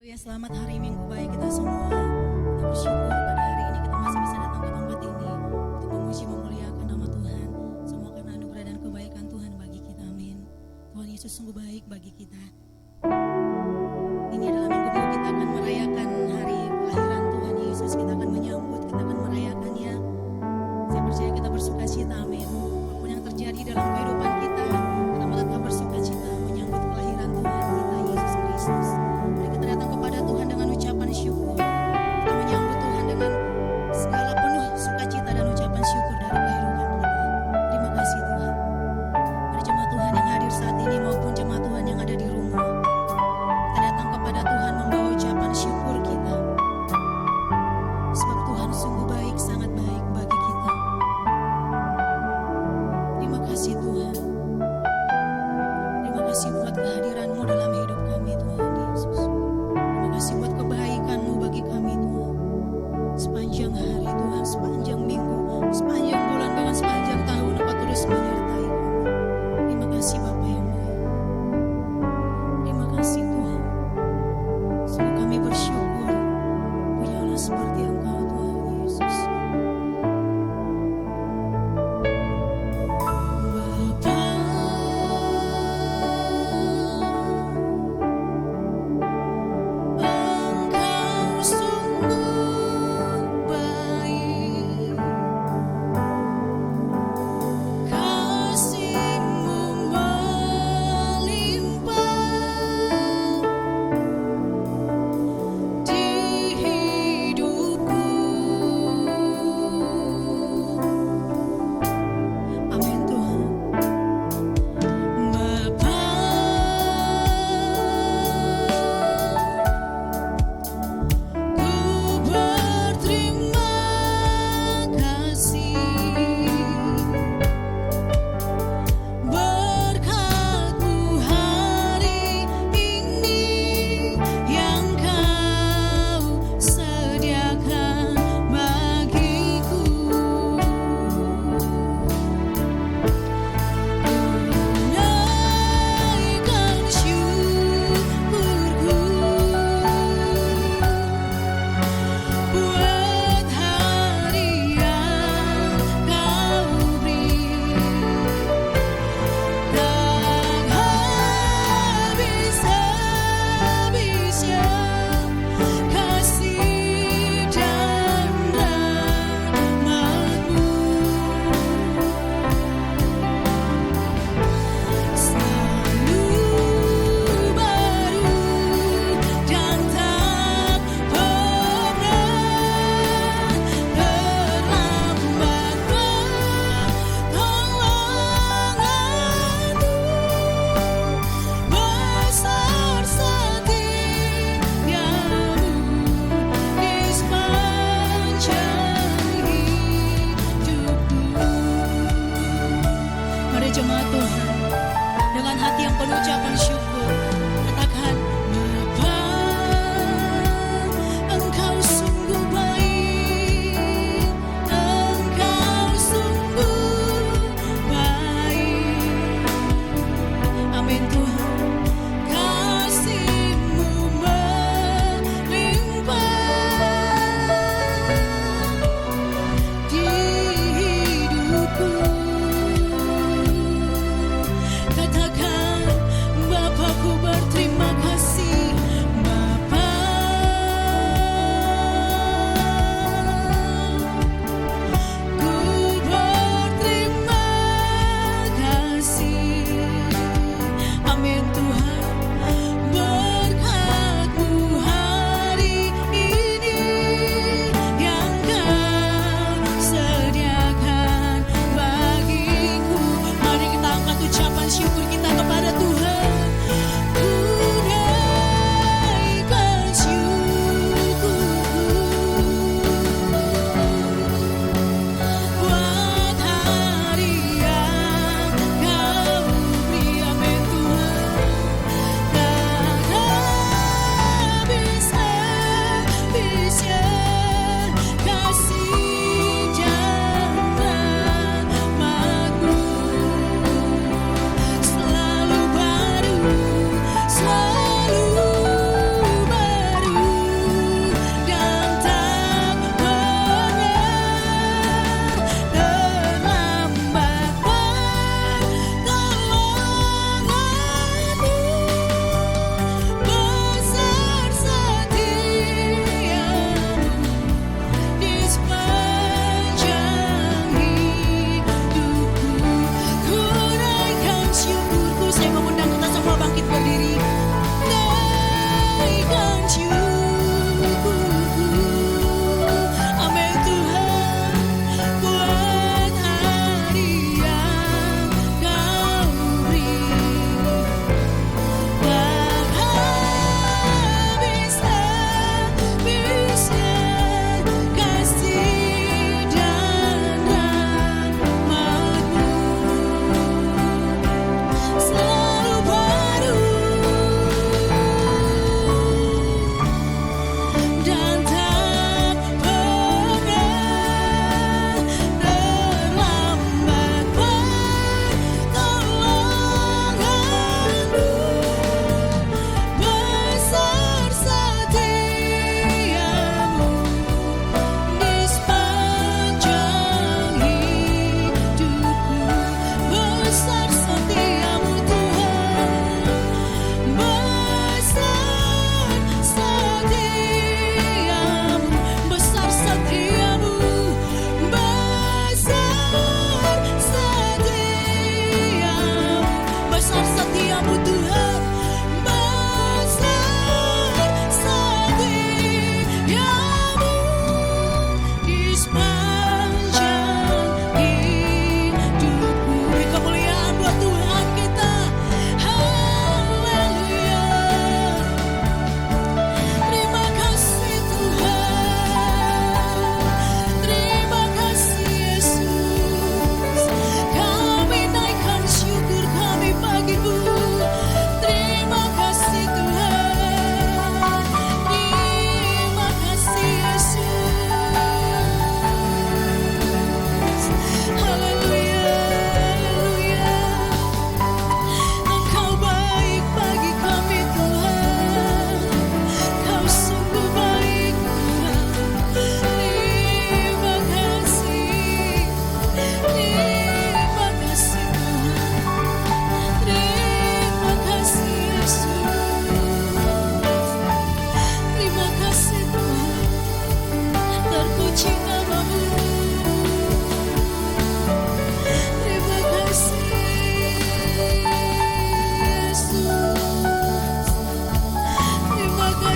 Ya, selamat hari Minggu bagi kita semua. Kita bersyukur pada hari ini kita masih bisa datang ke tempat ini untuk memuji memuliakan nama Tuhan. Semua karena anugerah dan kebaikan Tuhan bagi kita. Amin. Tuhan Yesus sungguh baik bagi kita. Ini adalah minggu kita akan merayakan hari kelahiran Tuhan Yesus. Kita akan menyambut, kita akan merayakannya. Saya percaya kita bersukacita. Amin. Apapun yang terjadi dalam kehidupan kita mau tetap bersukacita menyambut kelahiran Tuhan kita Yesus Kristus. Mari kita datang kepada Tuhan dengan ucapan syukur. Kita menyambut Tuhan dengan segala penuh sukacita dan ucapan syukur dari kehidupan kita. Terima kasih Tuhan. Para jemaat Tuhan yang hadir saat ini maupun jemaat Tuhan yang ada di rumah,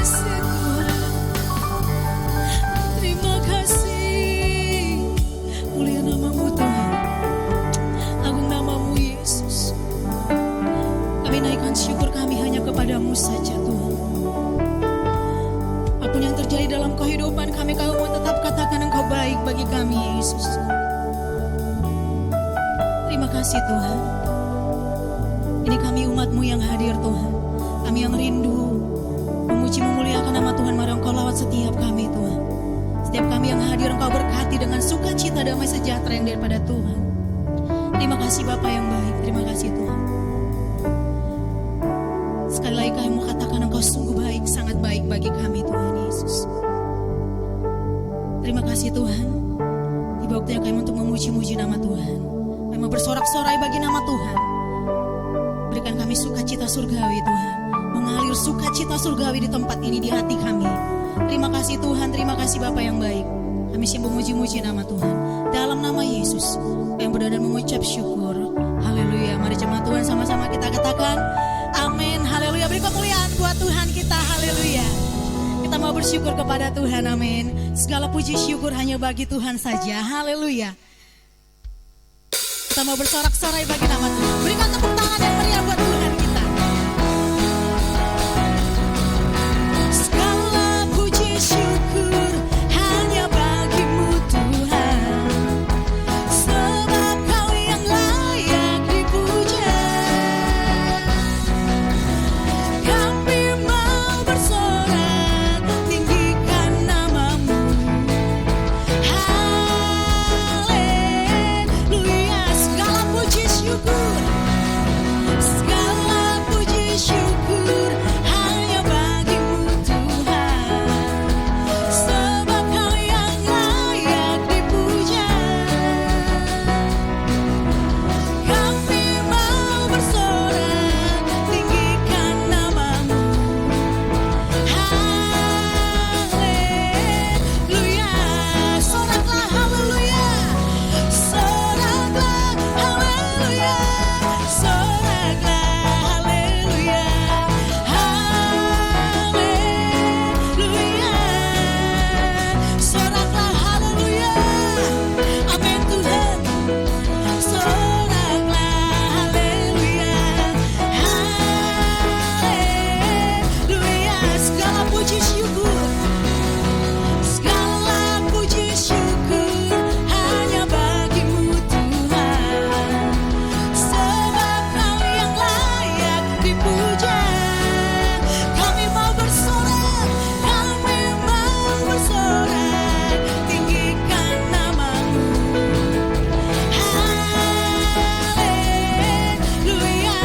kasih Tuhan. Terima kasih. Mulia namamu Tuhan. Agung namamu Yesus. Kami naikkan syukur kami hanya kepadamu saja Tuhan. Apapun yang terjadi dalam kehidupan kami mau tetap katakan Engkau baik bagi kami Yesus. Terima kasih Tuhan. Ini kami umat-Mu yang hadir Tuhan. Kami yang rindu memuji memuliakan nama Tuhan. Mari Engkau lawat setiap kami Tuhan. Setiap kami yang hadir Engkau berkati dengan sukacita damai sejahtera yang daripada Tuhan. Terima kasih Bapa yang baik. Terima kasih Tuhan. Sekali lagi kami mau katakan Engkau sungguh baik, sangat baik bagi kami Tuhan Yesus. Terima kasih Tuhan. Tiba waktunya kami untuk memuji-muji nama Tuhan. Kami mau bersorak-sorai bagi nama Tuhan. Berikan kami sukacita surgawi Tuhan. Mengalir sukacita surgawi di tempat ini, di hati kami. Terima kasih Tuhan, terima kasih Bapa yang baik. Kami siap memuji-muji nama Tuhan. Dalam nama Yesus, yang berdoa dan mengucap syukur. Haleluya. Mari jemaat Tuhan sama-sama kita katakan amin. Haleluya. Beri kemuliaan buat Tuhan kita. Haleluya. Kita mau bersyukur kepada Tuhan. Amin. Segala puji syukur hanya bagi Tuhan saja. Haleluya. Kita mau bersorak-sorai bagi nama Tuhan. Berikan tepuk tangan yang meriah buat Tuhan kita. Segala puji syukur hanya bagimu Tuhan. Sebab Kau yang layak dipuja. Kami mau bersorak tinggikan namamu. Haleluya. Segala puji syukur, segala puji syukur hanya bagimu Tuhan. Sebab Kau yang layak dipuja. Kami mau bersorak tinggikan namamu. Haleluya. Soraklah haleluya. Soraklah haleluya. Soraklah haleluya. Haleluya. Soraklah haleluya. Amin Tuhan. Soraklah haleluya. Haleluya. Segala puji syukur, segala puji syukur hanya bagimu Tuhan. Sebab Kau yang layak dipuja. Kami mau bersorak, kami mau bersorak tinggikan namamu. Haleluya.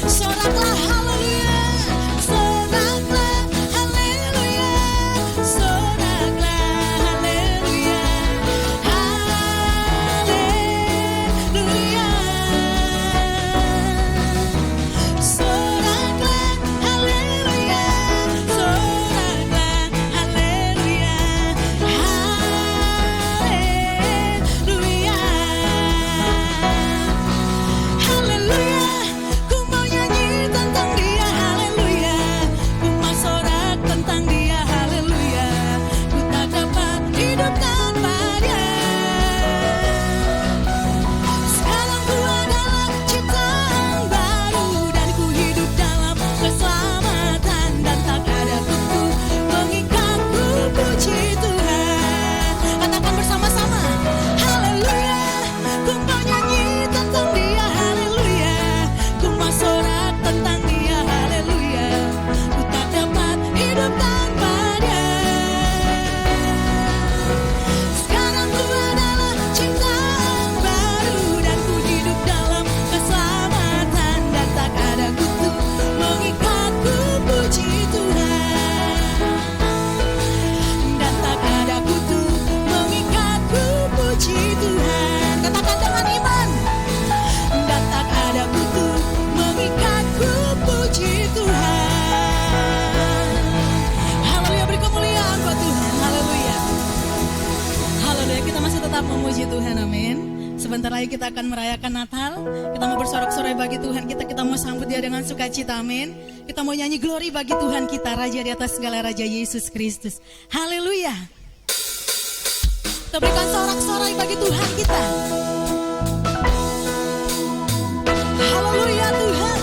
Soraklah haleluya. Soraklah haleluya. Soraklah haleluya. Haleluya. Soraklah haleluya. Soraklah haleluya. Haleluya. Haleluya. Ku mau nyanyi tentang Dia. Haleluya. Ku mau sorak tentang Dia. Haleluya. Ku tak dapat hidup tanpa Dia. Sekarang ku adalah ciptaan baru dan ku hidup dalam keselamatan dan tak ada kutu mengikatku. Puji Tuhan. Katakan bersama-sama. Haleluya. Ku mau nyanyi tentang Dia. Haleluya. Ku mau sorak tentang Dia. Haleluya. Ku tak dapat hidup tanpa Dia. Sekarang ku adalah ciptaan baru dan ku hidup dalam keselamatan dan tak ada kutu mengikatku. Puji Tuhan. Dan tak ada kutu mengikatku. Puji Tuhan. Katakan dengan iman. Dan tak ada kutu mengikatku. Puji Tuhan. Haleluya. Beri kemuliaan buat Tuhan. Haleluya. Haleluya. Kita masih tetap memuji Tuhan. Amin. Sebentar lagi kita akan merayakan Natal. Kita mau bersorak-sorai bagi Tuhan kita mau sambut Dia dengan sukacita, amin. Kita mau nyanyi glory bagi Tuhan kita, Raja di atas segala Raja Yesus Kristus. Haleluya. Kita berikan sorak-sorai bagi Tuhan kita. Haleluya Tuhan.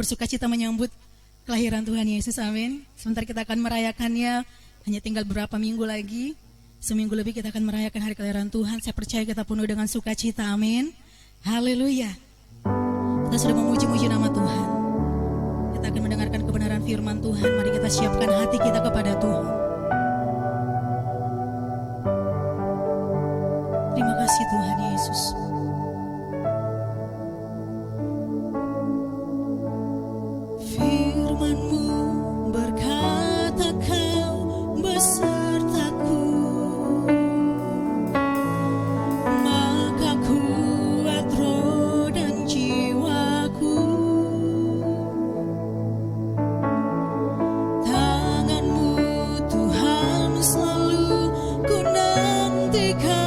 Sukacita menyambut kelahiran Tuhan Yesus, amin. Sebentar kita akan merayakannya, hanya tinggal beberapa minggu lagi. Seminggu lebih kita akan merayakan hari kelahiran Tuhan. Saya percaya kita penuh dengan sukacita, amin. Haleluya. Kita sudah memuji-muji nama Tuhan. Kita akan mendengarkan kebenaran firman Tuhan. Mari kita siapkan hati kita kepada Tuhan. Terima kasih Tuhan Yesus. Firman-Mu berkata Kau besertaku, maka kuat roh dan jiwaku. Tangan-Mu Tuhan selalu ku nantikan.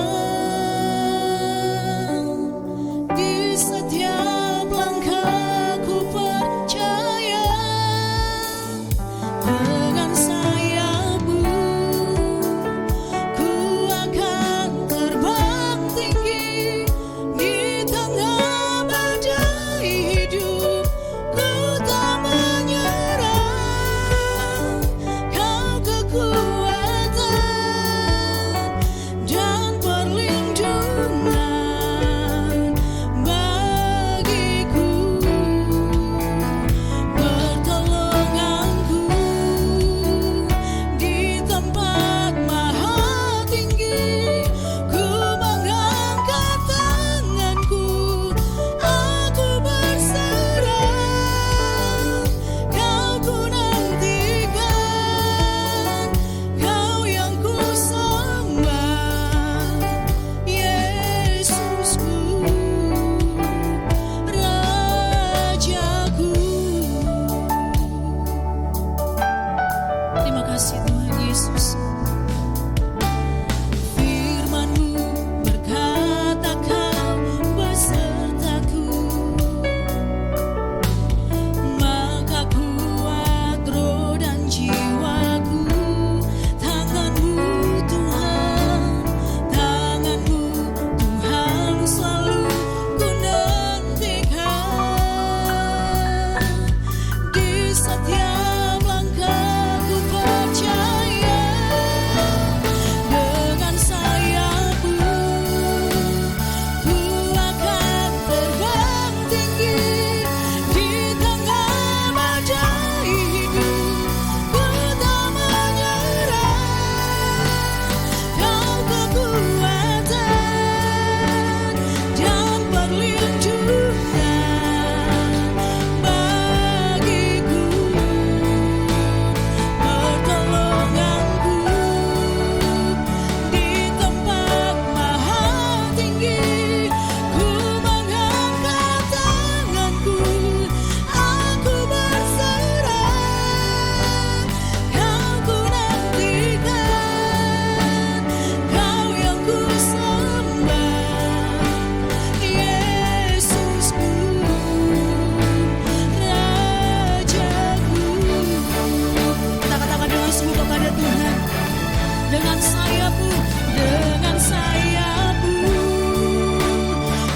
dengan sayapmu,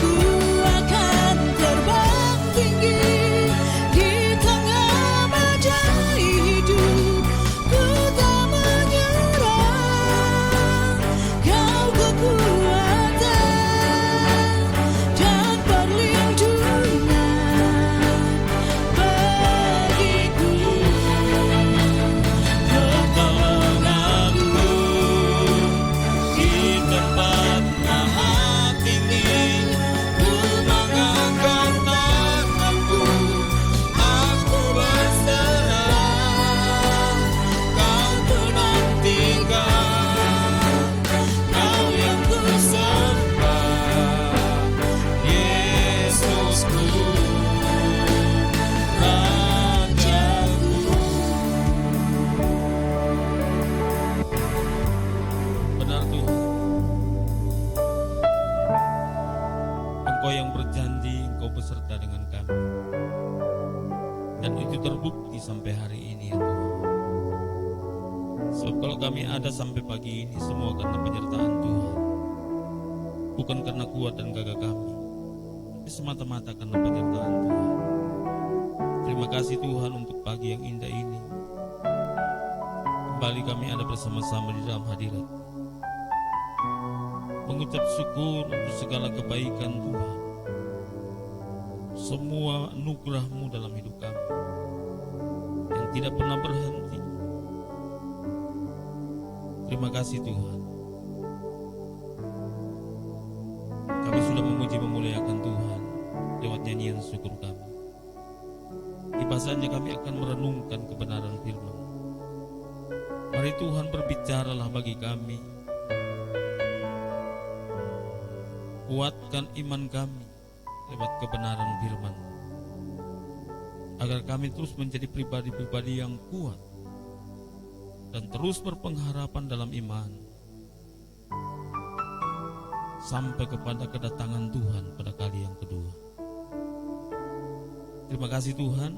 ku akan terbang tinggi di tengah badai hidup. Ku tak menyerah, kau kekuatan dan perlindungan bagiku. Pertolonganku di tempat maha tinggi, ku mengangkat tanganku, aku berserah. Kau ku nantikan, kau yang ku sembah, Yesusku, Rajaku. Benar Tuhan, Engkau yang berjanji Engkau beserta dengan kami, dan itu terbukti sampai hari ini ya Tuhan. Sebab kalau kami ada sampai pagi ini semua karena penyertaan Tuhan, bukan karena kuat dan gagah kami, tapi semata-mata karena penyertaan Tuhan. Terima kasih Tuhan untuk pagi yang indah ini. Kembali kami ada bersama-sama di dalam hadirat, mengucap syukur untuk segala kebaikan Tuhan, semua anugerah-Mu dalam hidup kami yang tidak pernah berhenti. Terima kasih Tuhan. Kami sudah memuji memuliakan Tuhan lewat nyanyian syukur kami. Tiba saja kami akan merenungkan kebenaran firman. Mari Tuhan berbicaralah bagi kami. Kuatkan iman kami lewat kebenaran firman, agar kami terus menjadi pribadi-pribadi yang kuat dan terus berpengharapan dalam iman sampai kepada kedatangan Tuhan pada kali yang kedua. Terima kasih Tuhan,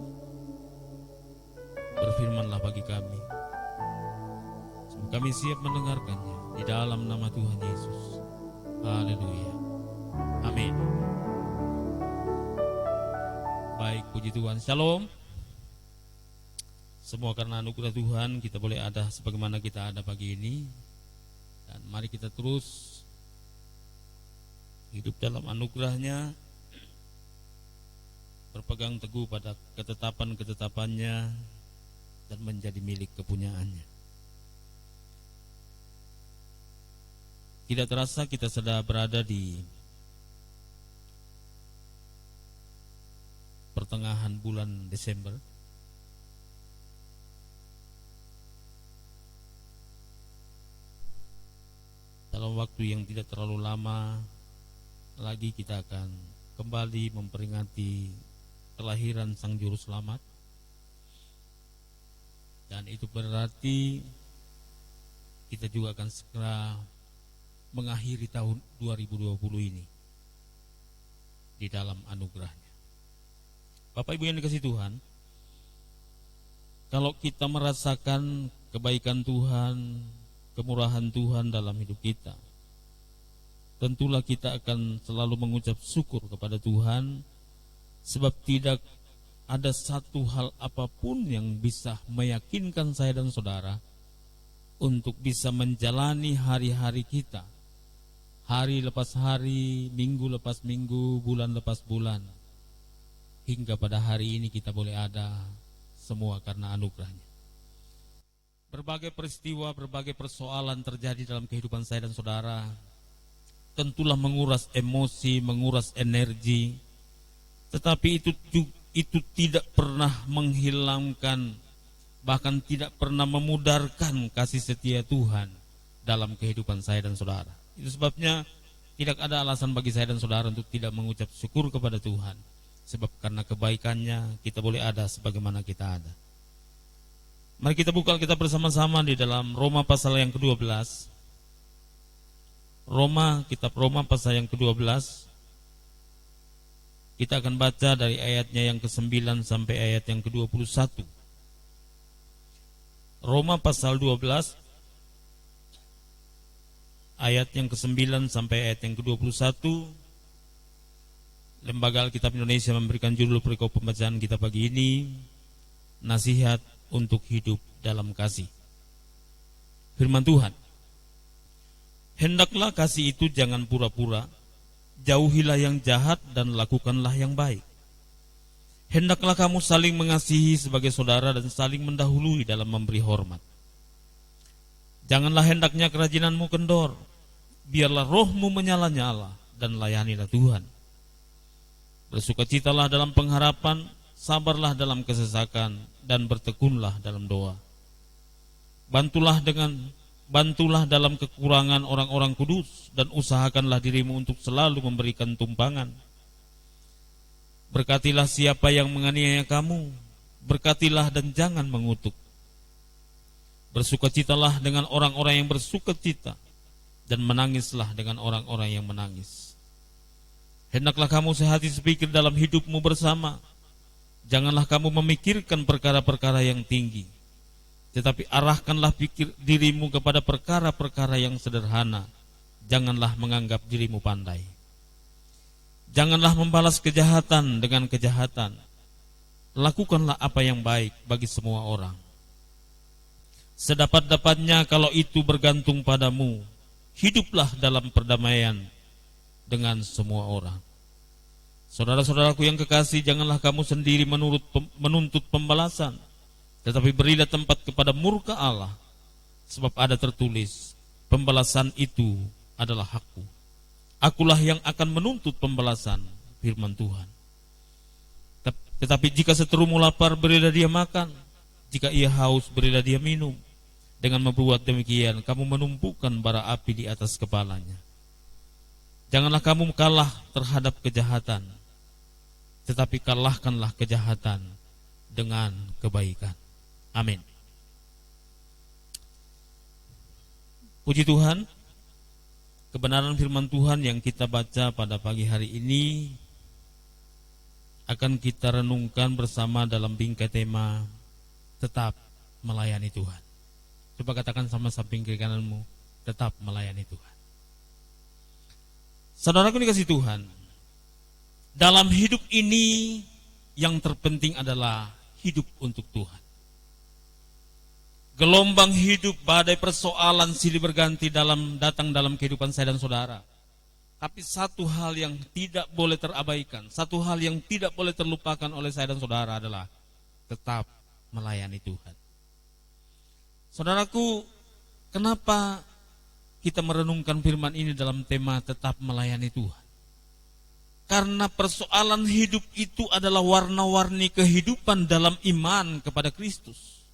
berfirmanlah bagi kami. Semoga kami siap mendengarkannya di dalam nama Tuhan Yesus. Haleluya. Amin. Baik, puji Tuhan. Shalom. Semua karena anugerah Tuhan kita boleh ada sebagaimana kita ada pagi ini. Dan mari kita terus hidup dalam anugerahnya, berpegang teguh pada ketetapan-ketetapannya, dan menjadi milik kepunyaannya. Tidak terasa kita sudah berada di pertengahan bulan Desember. Dalam waktu yang tidak terlalu lama lagi kita akan kembali memperingati kelahiran Sang Juru Selamat. Dan itu berarti kita juga akan segera mengakhiri tahun 2020 ini di dalam anugerahnya. Bapak Ibu yang dikasihi Tuhan, kalau kita merasakan kebaikan Tuhan, kemurahan Tuhan dalam hidup kita, tentulah kita akan selalu mengucap syukur kepada Tuhan, sebab tidak ada satu hal apapun yang bisa meyakinkan saya dan saudara untuk bisa menjalani hari-hari kita, hari lepas hari, minggu lepas minggu, bulan lepas bulan, hingga pada hari ini kita boleh ada, semua karena anugerahnya. Berbagai peristiwa, berbagai persoalan terjadi dalam kehidupan saya dan saudara, tentulah menguras emosi, menguras energi, tetapi itu tidak pernah menghilangkan, bahkan tidak pernah memudarkan kasih setia Tuhan dalam kehidupan saya dan saudara. Itu sebabnya tidak ada alasan bagi saya dan saudara untuk tidak mengucap syukur kepada Tuhan, sebab karena kebaikannya kita boleh ada sebagaimana kita ada. Mari kita buka Alkitab bersama-sama di dalam Roma pasal yang ke-12. Kitab Roma pasal yang ke-12. Kita akan baca dari ayatnya yang ke-9 sampai ayat yang ke-21. Roma pasal 12 ayat yang ke-9 sampai ayat yang ke-21. Lembaga Alkitab Indonesia memberikan judul perikop pembacaan kita pagi ini, Nasihat untuk Hidup dalam Kasih. Firman Tuhan, hendaklah kasih itu jangan pura-pura, jauhilah yang jahat dan lakukanlah yang baik. Hendaklah kamu saling mengasihi sebagai saudara dan saling mendahului dalam memberi hormat. Janganlah hendaknya kerajinanmu kendor, biarlah rohmu menyala-nyala dan layanilah Tuhan. Bersukacitalah dalam pengharapan, sabarlah dalam kesesakan, dan bertekunlah dalam doa. Bantulah dalam kekurangan orang-orang kudus, dan usahakanlah dirimu untuk selalu memberikan tumpangan. Berkatilah siapa yang menganiaya kamu, berkatilah dan jangan mengutuk. Bersukacitalah dengan orang-orang yang bersukacita, dan menangislah dengan orang-orang yang menangis. Hendaklah kamu sehati sepikir dalam hidupmu bersama. Janganlah kamu memikirkan perkara-perkara yang tinggi, tetapi arahkanlah pikir dirimu kepada perkara-perkara yang sederhana. Janganlah menganggap dirimu pandai. Janganlah membalas kejahatan dengan kejahatan. Lakukanlah apa yang baik bagi semua orang. Sedapat-dapatnya kalau itu bergantung padamu, hiduplah dalam perdamaian dengan semua orang. Saudara-saudaraku yang kekasih, janganlah kamu sendiri menuntut pembalasan, tetapi berilah tempat kepada murka Allah, sebab ada tertulis, pembalasan itu adalah hakku. Akulah yang akan menuntut pembalasan, firman Tuhan. Tetapi jika seterumu lapar, berilah dia makan. Jika ia haus, berilah dia minum. Dengan membuat demikian, kamu menumpukan bara api di atas kepalanya. Janganlah kamu kalah terhadap kejahatan, tetapi kalahkanlah kejahatan dengan kebaikan. Amin. Puji Tuhan, kebenaran firman Tuhan yang kita baca pada pagi hari ini akan kita renungkan bersama dalam bingkai tema tetap melayani Tuhan. Coba katakan sama samping kiri kananmu, tetap melayani Tuhan. Saudaraku dikasih Tuhan, dalam hidup ini yang terpenting adalah hidup untuk Tuhan. Gelombang hidup, badai persoalan silih berganti datang dalam kehidupan saya dan saudara. Tapi satu hal yang tidak boleh terabaikan, satu hal yang tidak boleh terlupakan oleh saya dan saudara adalah tetap melayani Tuhan. Saudaraku, kenapa kita merenungkan firman ini dalam tema tetap melayani Tuhan? Karena persoalan hidup itu adalah warna-warni kehidupan dalam iman kepada Kristus.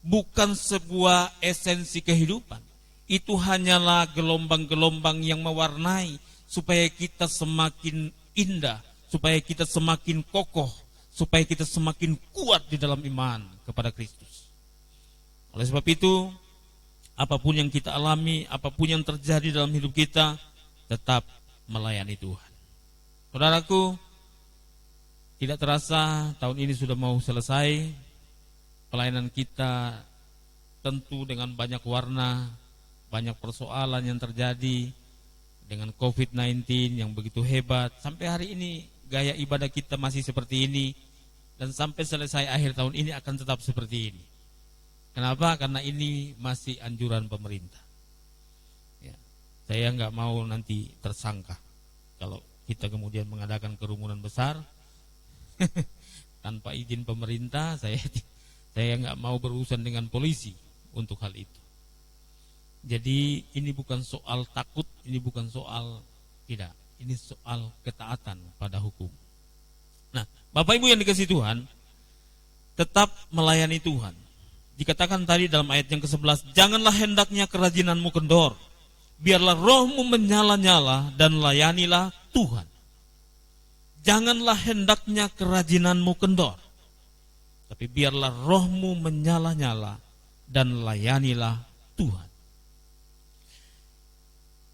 Bukan sebuah esensi kehidupan. Itu hanyalah gelombang-gelombang yang mewarnai supaya kita semakin indah, supaya kita semakin kokoh, supaya kita semakin kuat di dalam iman kepada Kristus. Oleh sebab itu, apapun yang kita alami, apapun yang terjadi dalam hidup kita, tetap melayani Tuhan. Saudaraku, tidak terasa tahun ini sudah mau selesai. Pelayanan kita tentu dengan banyak warna, banyak persoalan yang terjadi dengan COVID-19 yang begitu hebat. Sampai hari ini gaya ibadah kita masih seperti ini, dan sampai selesai akhir tahun ini akan tetap seperti ini. Kenapa? Karena ini masih anjuran pemerintah. Ya, saya nggak mau nanti tersangka kalau kita kemudian mengadakan kerumunan besar tanpa izin pemerintah. Saya nggak mau berurusan dengan polisi untuk hal itu. Jadi ini bukan soal takut, ini bukan soal tidak, ini soal ketaatan pada hukum. Nah, Bapak Ibu yang dikasihi Tuhan, tetap melayani Tuhan. Dikatakan tadi dalam ayat yang ke-11, janganlah hendaknya kerajinanmu kendor, biarlah rohmu menyala-nyala dan layanilah Tuhan. Janganlah hendaknya kerajinanmu kendor, tapi biarlah rohmu menyala-nyala dan layanilah Tuhan.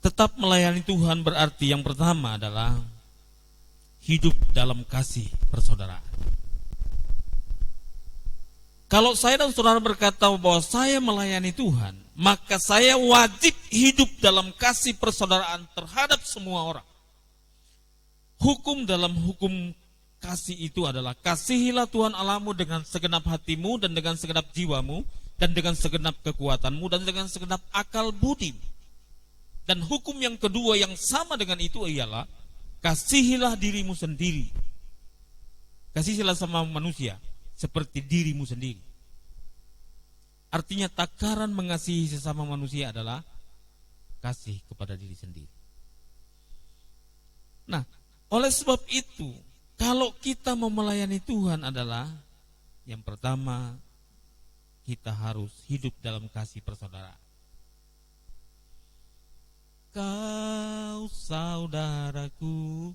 Tetap melayani Tuhan berarti yang pertama adalah hidup dalam kasih persaudaraan. Kalau saya dan saudara berkata bahwa saya melayani Tuhan, maka saya wajib hidup dalam kasih persaudaraan terhadap semua orang. Hukum dalam hukum kasih itu adalah kasihilah Tuhan Allahmu dengan segenap hatimu dan dengan segenap jiwamu dan dengan segenap kekuatanmu dan dengan segenap akal budimu. Dan hukum yang kedua yang sama dengan itu ialah kasihilah dirimu sendiri. Kasihilah sama manusia seperti dirimu sendiri. Artinya takaran mengasihi sesama manusia adalah kasih kepada diri sendiri. Nah, oleh sebab itu, kalau kita mau melayani Tuhan adalah yang pertama, kita harus hidup dalam kasih persaudaraan. Kau saudaraku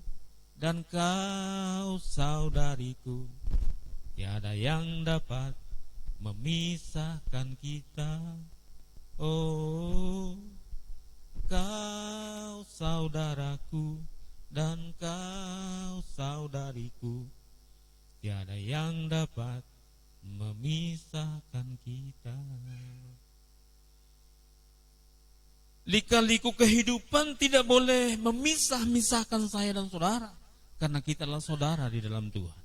dan kau saudariku, tiada yang dapat memisahkan kita. Oh, kau saudaraku dan kau saudariku, tiada yang dapat memisahkan kita. Lika-liku kehidupan tidak boleh memisah-misahkan saya dan saudara, karena kita adalah saudara di dalam Tuhan.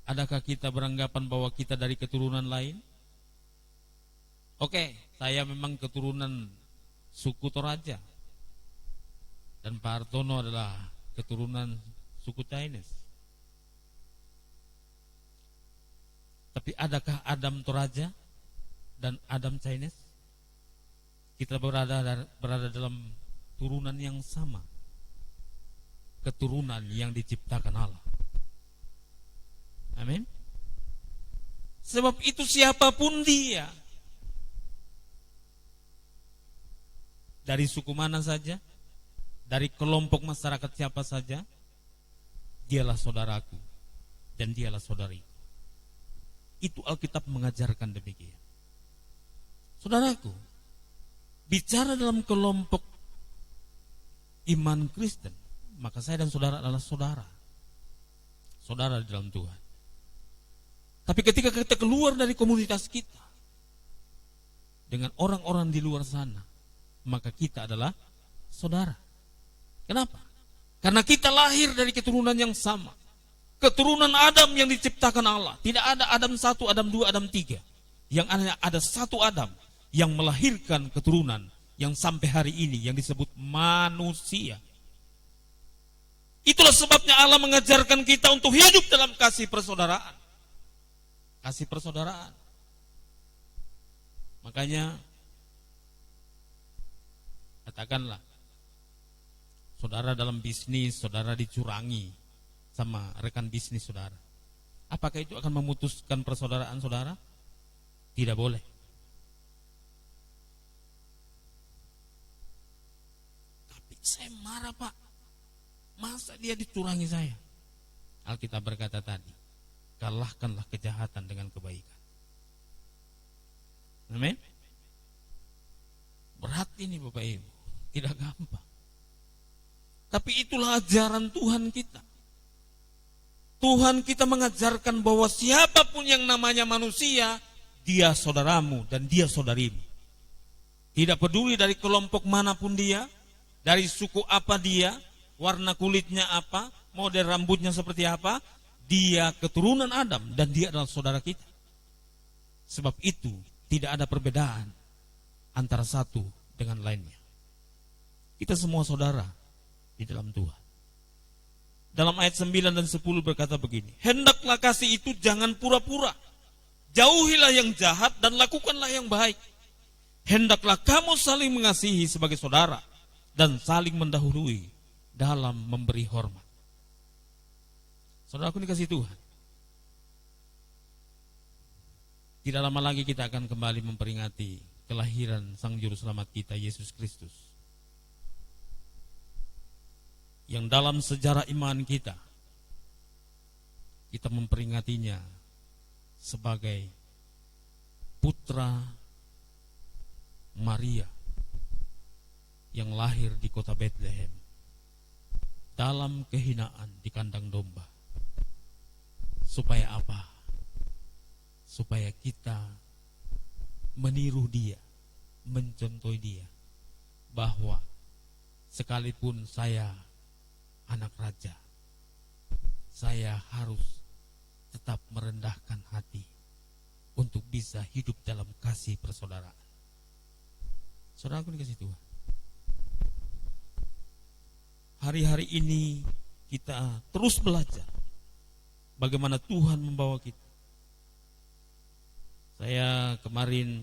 Adakah kita beranggapan bahwa kita dari keturunan lain? Oke, saya memang keturunan suku Toraja. Dan Pak Hartono adalah keturunan suku Chinese. Tapi adakah Adam Toraja dan Adam Chinese? Kita berada dalam turunan yang sama. Keturunan yang diciptakan Allah. Amin. Sebab itu siapapun dia, dari suku mana saja, dari kelompok masyarakat siapa saja, dialah saudaraku dan dialah saudariku. Itu Alkitab mengajarkan demikian. Saudaraku, bicara dalam kelompok iman Kristen, maka saya dan saudara adalah saudara. Saudara di dalam Tuhan. Tapi ketika kita keluar dari komunitas kita dengan orang-orang di luar sana, maka kita adalah saudara. Kenapa? Karena kita lahir dari keturunan yang sama. Keturunan Adam yang diciptakan Allah. Tidak ada Adam 1, Adam 2, Adam 3. Yang ada satu Adam yang melahirkan keturunan yang sampai hari ini yang disebut manusia. Itulah sebabnya Allah mengajarkan kita untuk hidup dalam kasih persaudaraan. Kasih persaudaraan. Makanya katakanlah, saudara dalam bisnis, saudara dicurangi sama rekan bisnis saudara. Apakah itu akan memutuskan persaudaraan saudara? Tidak boleh. Tapi saya marah, Pak. Masa dia dicurangi saya? Alkitab berkata tadi, kalahkanlah kejahatan dengan kebaikan. Amin. Berat ini Bapak Ibu, tidak gampang. Tapi itulah ajaran Tuhan kita. Tuhan kita mengajarkan bahwa siapapun yang namanya manusia, dia saudaramu dan dia saudarimu. Tidak peduli dari kelompok manapun dia, dari suku apa dia, warna kulitnya apa, model rambutnya seperti apa, dia keturunan Adam dan dia adalah saudara kita. Sebab itu tidak ada perbedaan antara satu dengan lainnya. Kita semua saudara di dalam Tuhan. Dalam ayat 9 dan 10 berkata begini, hendaklah kasih itu jangan pura-pura. Jauhilah yang jahat dan lakukanlah yang baik. Hendaklah kamu saling mengasihi sebagai saudara dan saling mendahului dalam memberi hormat. Saudaraku dikasih Tuhan. Tidak lama lagi kita akan kembali memperingati kelahiran Sang Juru Selamat kita, Yesus Kristus. Yang dalam sejarah iman kita memperingatinya sebagai putra Maria yang lahir di kota Bethlehem dalam kehinaan di kandang domba. Supaya apa? supaya kita meniru dia, mencontohi dia, bahwa sekalipun saya anak raja, saya harus tetap merendahkan hati untuk bisa hidup dalam kasih persaudaraan. Saudaraku dikasih Tuhan, hari-hari ini kita terus belajar bagaimana Tuhan membawa kita. Saya kemarin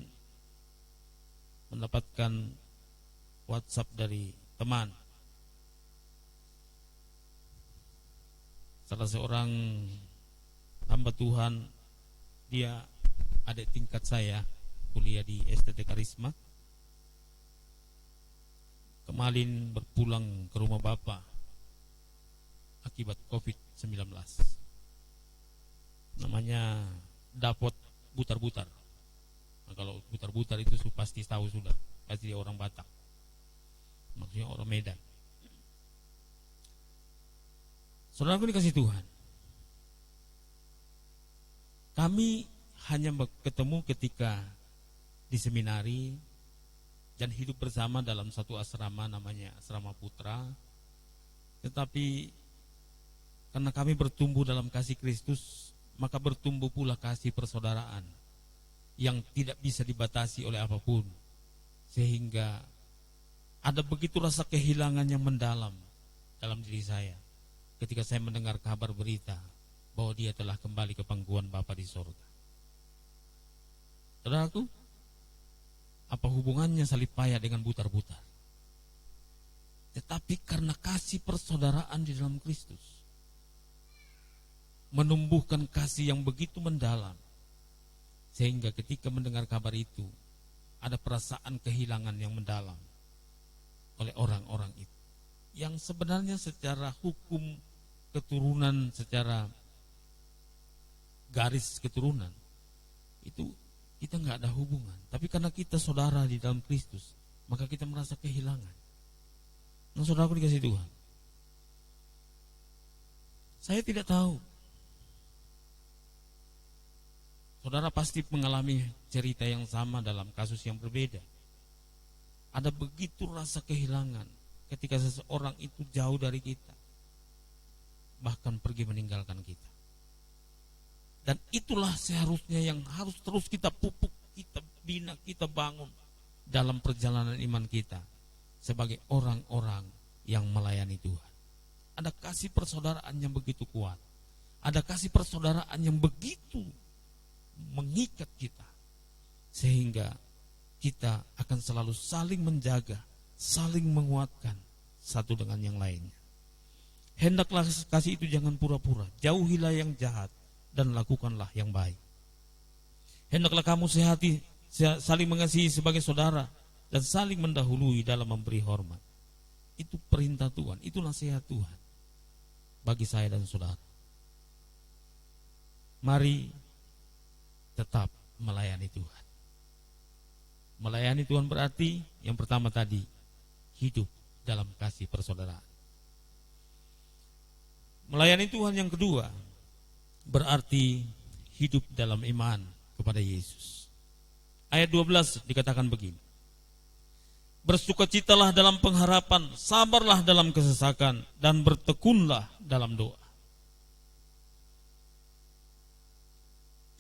mendapatkan WhatsApp dari teman, salah seorang hamba Tuhan, dia adik tingkat saya, kuliah di STT Karisma. Kemarin berpulang ke rumah bapak akibat COVID-19. Namanya Dapot Butar-Butar. Nah, kalau butar-butar itu pasti tahu sudah, pasti dia orang Batak, maksudnya orang Medan. Saudaraku dikasih Tuhan, kami hanya ketemu ketika di seminari dan hidup bersama dalam satu asrama, namanya Asrama Putra. Tetapi karena kami bertumbuh dalam kasih Kristus, maka bertumbuh pula kasih persaudaraan yang tidak bisa dibatasi oleh apapun, sehingga ada begitu rasa kehilangan yang mendalam dalam diri saya ketika saya mendengar kabar berita bahwa dia telah kembali ke pangkuan Bapa di sorga. Saudaraku, apa hubungannya salib payah dengan butar-butar? Tetapi karena kasih persaudaraan di dalam Kristus menumbuhkan kasih yang begitu mendalam, sehingga ketika mendengar kabar itu ada perasaan kehilangan yang mendalam oleh orang-orang itu, yang sebenarnya secara hukum keturunan, secara garis keturunan itu kita nggak ada hubungan, tapi karena kita saudara di dalam Kristus, maka kita merasa kehilangan. Nah, saudaraku dikasih Tuhan, saya tidak tahu, saudara pasti mengalami cerita yang sama dalam kasus yang berbeda. Ada begitu rasa kehilangan ketika seseorang itu jauh dari kita, bahkan pergi meninggalkan kita. Dan itulah seharusnya yang harus terus kita pupuk, kita bina, kita bangun dalam perjalanan iman kita sebagai orang-orang yang melayani Tuhan. Ada kasih persaudaraan yang begitu kuat, ada kasih persaudaraan yang begitu mengikat kita, sehingga kita akan selalu saling menjaga, saling menguatkan satu dengan yang lainnya. Hendaklah kasih itu jangan pura-pura, jauhilah yang jahat dan lakukanlah yang baik. Hendaklah kamu saling mengasihi sebagai saudara dan saling mendahului dalam memberi hormat. Itu perintah Tuhan, itu nasihat Tuhan bagi saya dan saudara. Mari tetap melayani Tuhan. Melayani Tuhan berarti yang pertama tadi, hidup dalam kasih persaudaraan. Melayani Tuhan yang kedua berarti hidup dalam iman kepada Yesus. Ayat 12 dikatakan begini: bersukacitalah dalam pengharapan, sabarlah dalam kesesakan, dan bertekunlah dalam doa.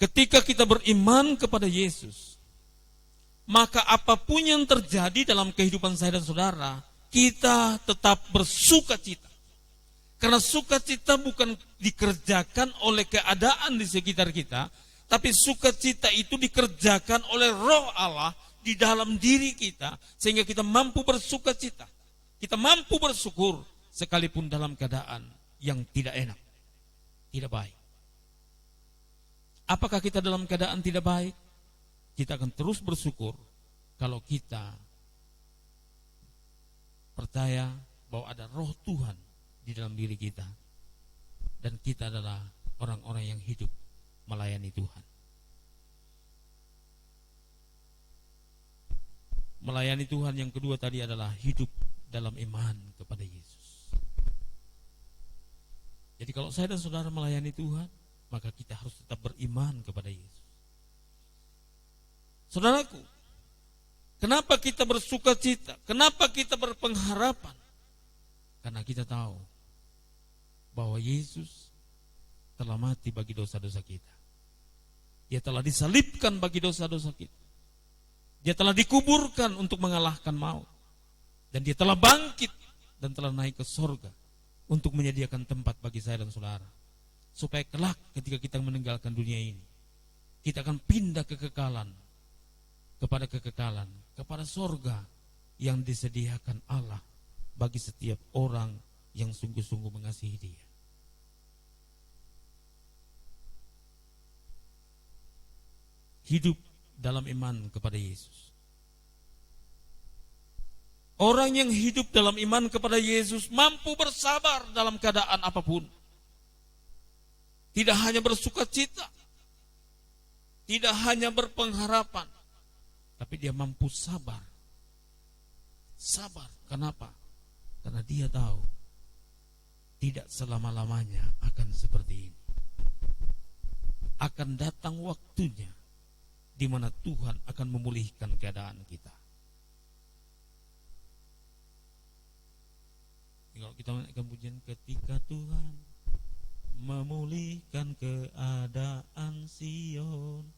Ketika kita beriman kepada Yesus, maka apapun yang terjadi dalam kehidupan saya dan saudara, kita tetap bersukacita. Karena sukacita bukan dikerjakan oleh keadaan di sekitar kita, tapi sukacita itu dikerjakan oleh Roh Allah di dalam diri kita, sehingga kita mampu bersukacita. Kita mampu bersyukur sekalipun dalam keadaan yang tidak enak, tidak baik. Apakah kita dalam keadaan tidak baik? Kita akan terus bersyukur kalau kita percaya bahwa ada Roh Tuhan di dalam diri kita, dan kita adalah orang-orang yang hidup melayani Tuhan. Melayani Tuhan yang kedua tadi adalah hidup dalam iman kepada Yesus. Jadi kalau saya dan saudara melayani Tuhan, maka kita harus tetap beriman kepada Yesus. Saudaraku, kenapa kita bersuka cita? Kenapa kita berpengharapan? Karena kita tahu bahwa Yesus telah mati bagi dosa-dosa kita. Dia telah disalibkan bagi dosa-dosa kita. Dia telah dikuburkan untuk mengalahkan maut. Dan dia telah bangkit dan telah naik ke sorga untuk menyediakan tempat bagi saya dan saudara. Supaya kelak ketika kita meninggalkan dunia ini, kita akan pindah kekekalan, kepada sorga yang disediakan Allah bagi setiap orang yang sungguh-sungguh mengasihi Dia. Hidup dalam iman kepada Yesus. Orang yang hidup dalam iman kepada Yesus mampu bersabar dalam keadaan apapun. Tidak hanya bersuka cita, tidak hanya berpengharapan, tapi dia mampu sabar. Sabar, kenapa? Karena dia tahu tidak selama-lamanya akan seperti ini. Akan datang waktunya di mana Tuhan akan memulihkan keadaan kita. Kalau kita menaikkan pujian, ketika Tuhan memulihkan keadaan Sion,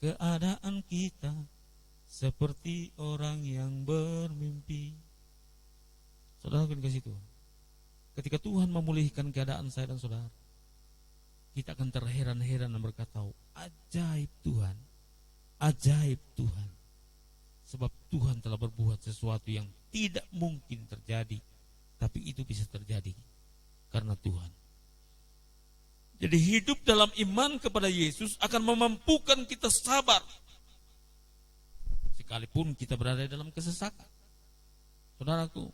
keadaan kita seperti orang yang bermimpi. Saudara dikasih Tuhan, ketika Tuhan memulihkan keadaan saya dan saudara, kita akan terheran-heran dan berkata, ajaib Tuhan, ajaib Tuhan. Sebab Tuhan telah berbuat sesuatu yang tidak mungkin terjadi, tapi itu bisa terjadi karena Tuhan. Jadi hidup dalam iman kepada Yesus akan memampukan kita sabar sekalipun kita berada dalam kesesakan. Saudaraku,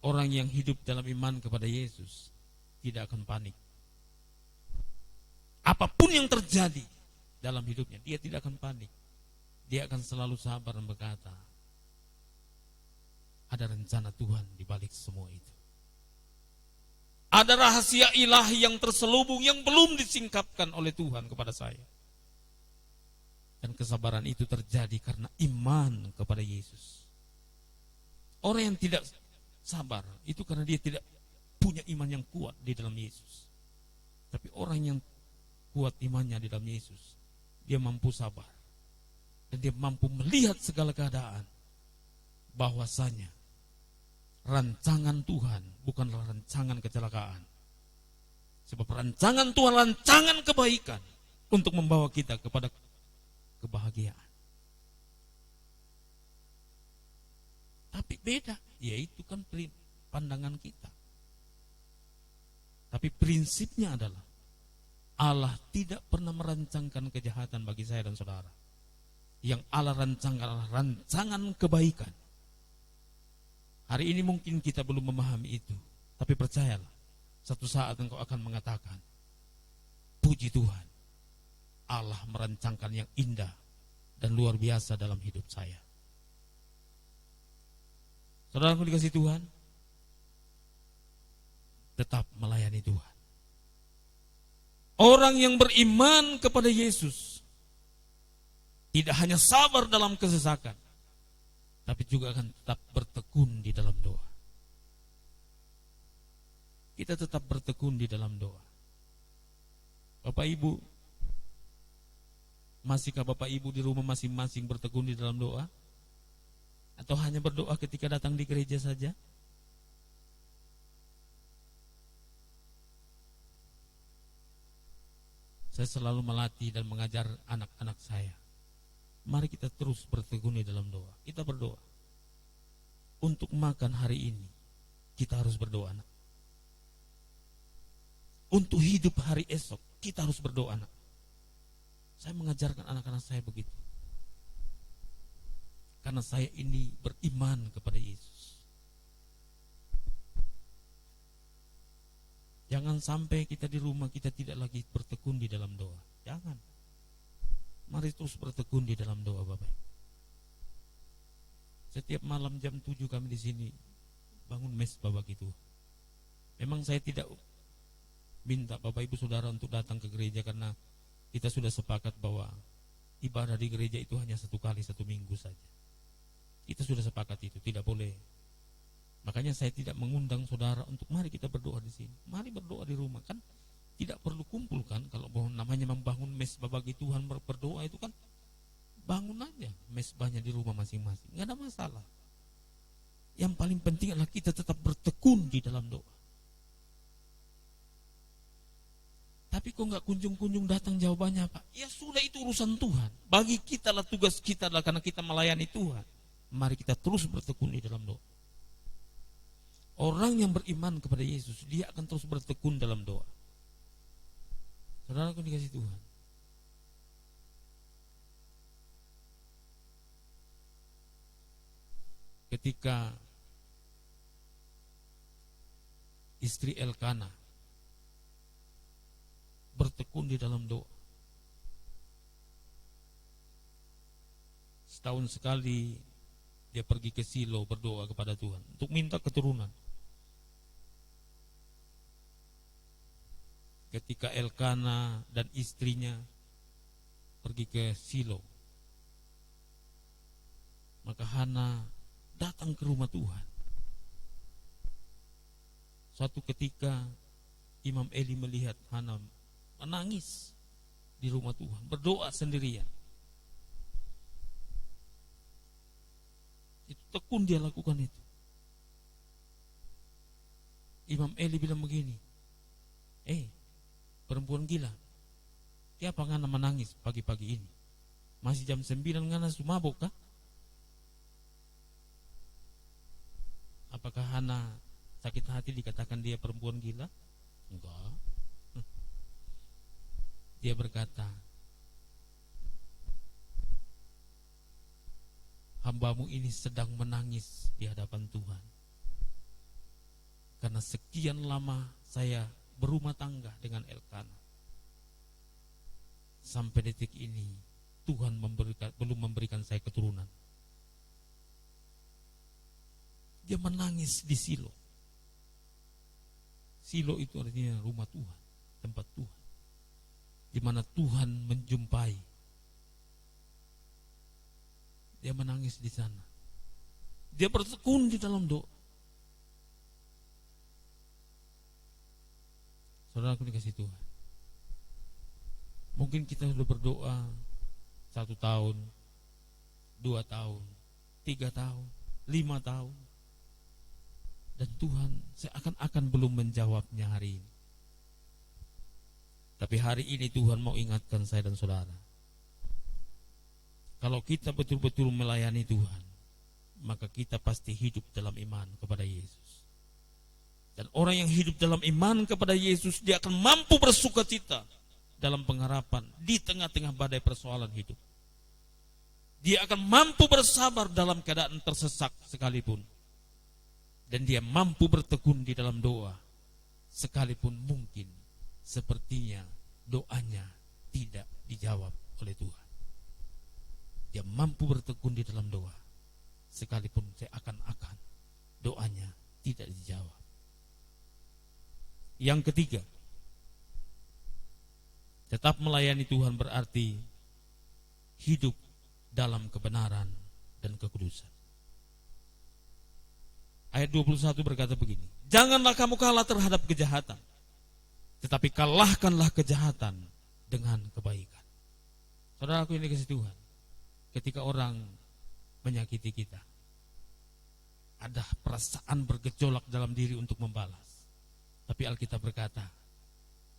orang yang hidup dalam iman kepada Yesus tidak akan panik. Apapun yang terjadi dalam hidupnya, dia tidak akan panik. Dia akan selalu sabar dan berkata, ada rencana Tuhan di balik semua itu. Ada rahasia ilahi yang terselubung yang belum disingkapkan oleh Tuhan kepada saya. Dan kesabaran itu terjadi karena iman kepada Yesus. Orang yang tidak sabar itu karena dia tidak punya iman yang kuat di dalam Yesus. Tapi orang yang kuat imannya di dalam Yesus, dia mampu sabar. Dan dia mampu melihat segala keadaan bahwasanya rancangan Tuhan bukanlah rancangan kecelakaan. Sebab rancangan Tuhan rancangan kebaikan untuk membawa kita kepada kebahagiaan. Tapi beda, yaitu kan pandangan kita. Tapi prinsipnya adalah Allah tidak pernah merancangkan kejahatan bagi saya dan saudara. Yang Allah rancangkan adalah rancangan kebaikan. Hari ini mungkin kita belum memahami itu, tapi percayalah, satu saat engkau akan mengatakan, puji Tuhan, Allah merancangkan yang indah dan luar biasa dalam hidup saya. Saudaraku dikasih Tuhan, tetap melayani Tuhan. Orang yang beriman kepada Yesus tidak hanya sabar dalam kesesakan, tapi juga akan tetap bertekun di dalam doa. Kita tetap bertekun di dalam doa. Bapak Ibu, masihkah Bapak Ibu di rumah masing-masing bertekun di dalam doa? Atau hanya berdoa ketika datang di gereja saja? Saya selalu melatih dan mengajar anak-anak saya. Mari kita terus bertekun di dalam doa. Kita berdoa. Untuk makan hari ini, kita harus berdoa. Untuk hidup hari esok, kita harus berdoa. Saya mengajarkan anak-anak saya begitu. Karena saya ini beriman kepada Yesus. Jangan sampai kita di rumah kita tidak lagi bertekun di dalam doa. Jangan. Mari terus bertekun di dalam doa, Bapak. Setiap malam jam 7 kami di sini bangun mesbah begitu. Memang saya tidak minta Bapak Ibu Saudara untuk datang ke gereja karena kita sudah sepakat bahwa ibadah di gereja itu hanya 1 kali 1 minggu saja. Kita sudah sepakat itu, tidak boleh. Makanya saya tidak mengundang saudara untuk mari kita berdoa di sini. Mari berdoa di rumah, kan tidak perlu kumpul kan. Kalau namanya membangun mesbah bagi Tuhan, berdoa itu kan bangun aja mesbahnya di rumah masing-masing, nggak ada masalah. Yang paling penting adalah kita tetap bertekun di dalam doa. Tapi kok nggak kunjung-kunjung datang jawabannya apa? Ya sudah, itu urusan Tuhan. Bagi kita lah, tugas kita adalah karena kita melayani Tuhan. Mari kita terus bertekun di dalam doa. Orang yang beriman kepada Yesus, dia akan terus bertekun dalam doa. Saudara, aku dikasih Tuhan. Ketika istri Elkana bertekun di dalam doa, setahun sekali dia pergi ke Silo berdoa kepada Tuhan untuk minta keturunan. Ketika Elkana dan istrinya pergi ke Silo, maka Hana datang ke rumah Tuhan. Suatu ketika Imam Eli melihat Hana menangis di rumah Tuhan, berdoa sendirian. Itu tekun dia lakukan itu. Imam Eli bilang begini, perempuan gila, siapa ngana menangis pagi-pagi ini? Masih jam 9 ngana sumabok kah? Apakah Hana sakit hati dikatakan dia perempuan gila? Enggak. Dia berkata, hambamu ini sedang menangis di hadapan Tuhan, karena sekian lama saya berumah tangga dengan Elkana, sampai detik ini Tuhan belum memberikan saya keturunan. Dia menangis di Silo. Silo itu artinya rumah Tuhan, tempat Tuhan, di mana Tuhan menjumpai. Dia menangis di sana. Dia bertekun di dalam doa. Saudara, aku dikasih Tuhan. Mungkin kita sudah berdoa 1 tahun, 2 tahun, 3 tahun, 5 tahun, dan Tuhan seakan-akan belum menjawabnya hari ini. Tapi hari ini Tuhan mau ingatkan saya dan saudara, kalau kita betul-betul melayani Tuhan, maka kita pasti hidup dalam iman kepada Yesus. Dan orang yang hidup dalam iman kepada Yesus, dia akan mampu bersukacita dalam pengharapan di tengah-tengah badai persoalan hidup. Dia akan mampu bersabar dalam keadaan tersesak sekalipun. Dan dia mampu bertekun di dalam doa, sekalipun mungkin sepertinya doanya tidak dijawab oleh Tuhan. Dia mampu bertekun di dalam doa, sekalipun seakan-akan doanya tidak dijawab. Yang ketiga, tetap melayani Tuhan berarti hidup dalam kebenaran dan kekudusan. Ayat 21 berkata begini, janganlah kamu kalah terhadap kejahatan, tetapi kalahkanlah kejahatan dengan kebaikan. Saudaraku yang dikasihi Tuhan, ketika orang menyakiti kita, ada perasaan bergejolak dalam diri untuk membalas. Tapi Alkitab berkata,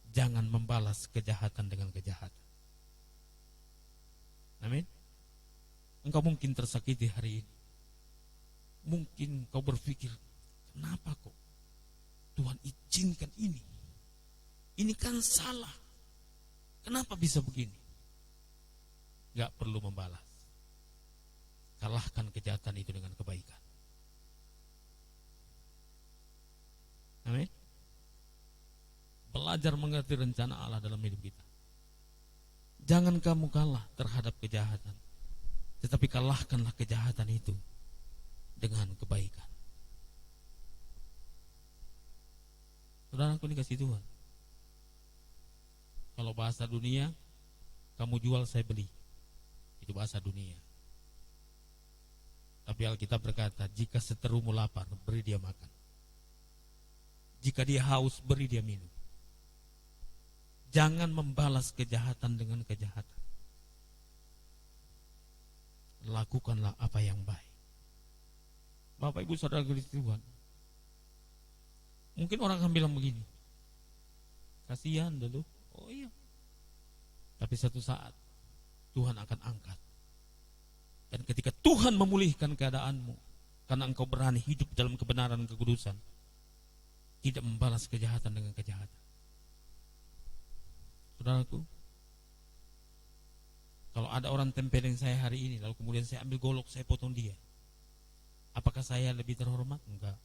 jangan membalas kejahatan dengan kejahatan. Amin. Engkau mungkin tersakiti hari ini. Mungkin kau berpikir, kenapa kok Tuhan izinkan ini? Ini kan salah. Kenapa bisa begini? Gak perlu membalas. Kalahkan kejahatan itu dengan kebaikan. Amin. Belajar mengerti rencana Allah dalam hidup kita. Jangan kamu kalah terhadap kejahatan, tetapi kalahkanlah kejahatan itu dengan kebaikan. Saudaraku dikasih Tuhan, kalau bahasa dunia, kamu jual saya beli. itu bahasa dunia. Tapi Alkitab berkata, jika seterumu lapar, beri dia makan. Jika dia haus, beri dia minum. Jangan membalas kejahatan dengan kejahatan. Lakukanlah apa yang baik. Bapak Ibu Saudara Kristus Tuhan, mungkin orang akan bilang begini, kasihan dulu. Oh iya. Tapi satu saat Tuhan akan angkat. Dan ketika Tuhan memulihkan keadaanmu, karena engkau berani hidup dalam kebenaran dan kekudusan, tidak membalas kejahatan dengan kejahatan. Saudaraku, kalau ada orang tempelin saya hari ini, lalu kemudian saya ambil golok, saya potong dia, apakah saya lebih terhormat? Enggak.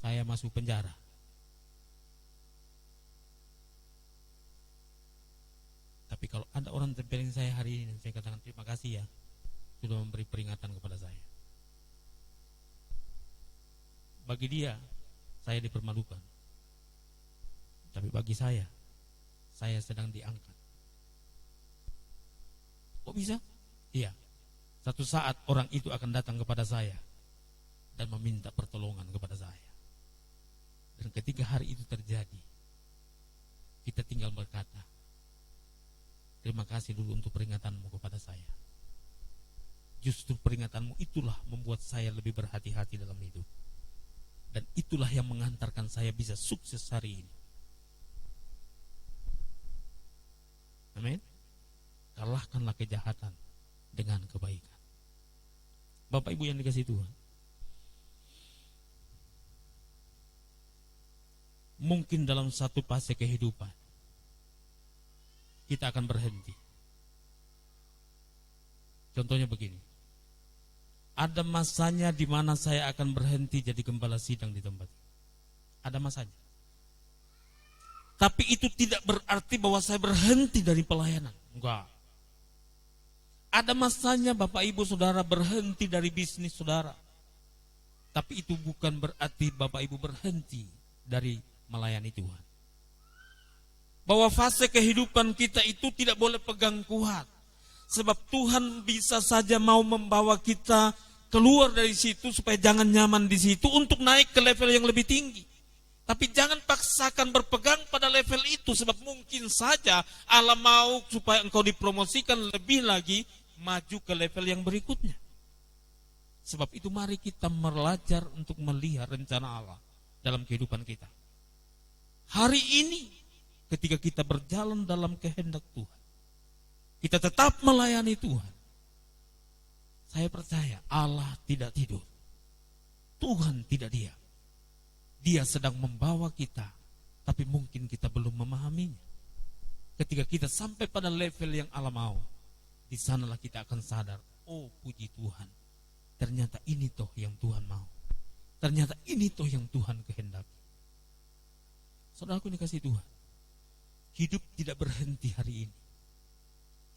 Saya masuk penjara. Tapi kalau ada orang tempelin saya hari ini, saya katakan terima kasih ya, sudah memberi peringatan kepada saya. Bagi dia, saya dipermalukan. Tapi bagi saya sedang diangkat. Kok bisa? Iya. Satu saat orang itu akan datang kepada saya dan meminta pertolongan kepada saya. Dan ketika hari itu terjadi, kita tinggal berkata, terima kasih dulu untuk peringatanmu kepada saya. Justru peringatanmu itulah membuat saya lebih berhati-hati dalam hidup. Dan itulah yang mengantarkan saya bisa sukses hari ini. Amin. Kalahkanlah kejahatan dengan kebaikan. Bapak Ibu yang dikasihi Tuhan, mungkin dalam satu fase kehidupan kita akan berhenti. Contohnya begini, ada masanya di mana saya akan berhenti jadi gembala sidang di tempat ini. Ada masanya. Tapi itu tidak berarti bahwa saya berhenti dari pelayanan. Enggak. Ada masanya Bapak Ibu Saudara berhenti dari bisnis saudara. Tapi itu bukan berarti Bapak Ibu berhenti dari melayani Tuhan. Bahwa fase kehidupan kita itu tidak boleh pegang kuat. Sebab Tuhan bisa saja mau membawa kita keluar dari situ supaya jangan nyaman di situ untuk naik ke level yang lebih tinggi. Tapi jangan paksakan berpegang pada level itu, sebab mungkin saja Allah mau supaya engkau dipromosikan lebih lagi, maju ke level yang berikutnya. Sebab itu mari kita belajar untuk melihat rencana Allah dalam kehidupan kita. Hari ini ketika kita berjalan dalam kehendak Tuhan, kita tetap melayani Tuhan. Saya percaya Allah tidak tidur. Tuhan tidak diam. Dia sedang membawa kita, tapi mungkin kita belum memahaminya. Ketika kita sampai pada level yang Allah mau, di sanalah kita akan sadar, oh puji Tuhan, ternyata ini toh yang Tuhan mau. Ternyata ini toh yang Tuhan kehendaki. Saudaraku dikasihi Tuhan, hidup tidak berhenti hari ini.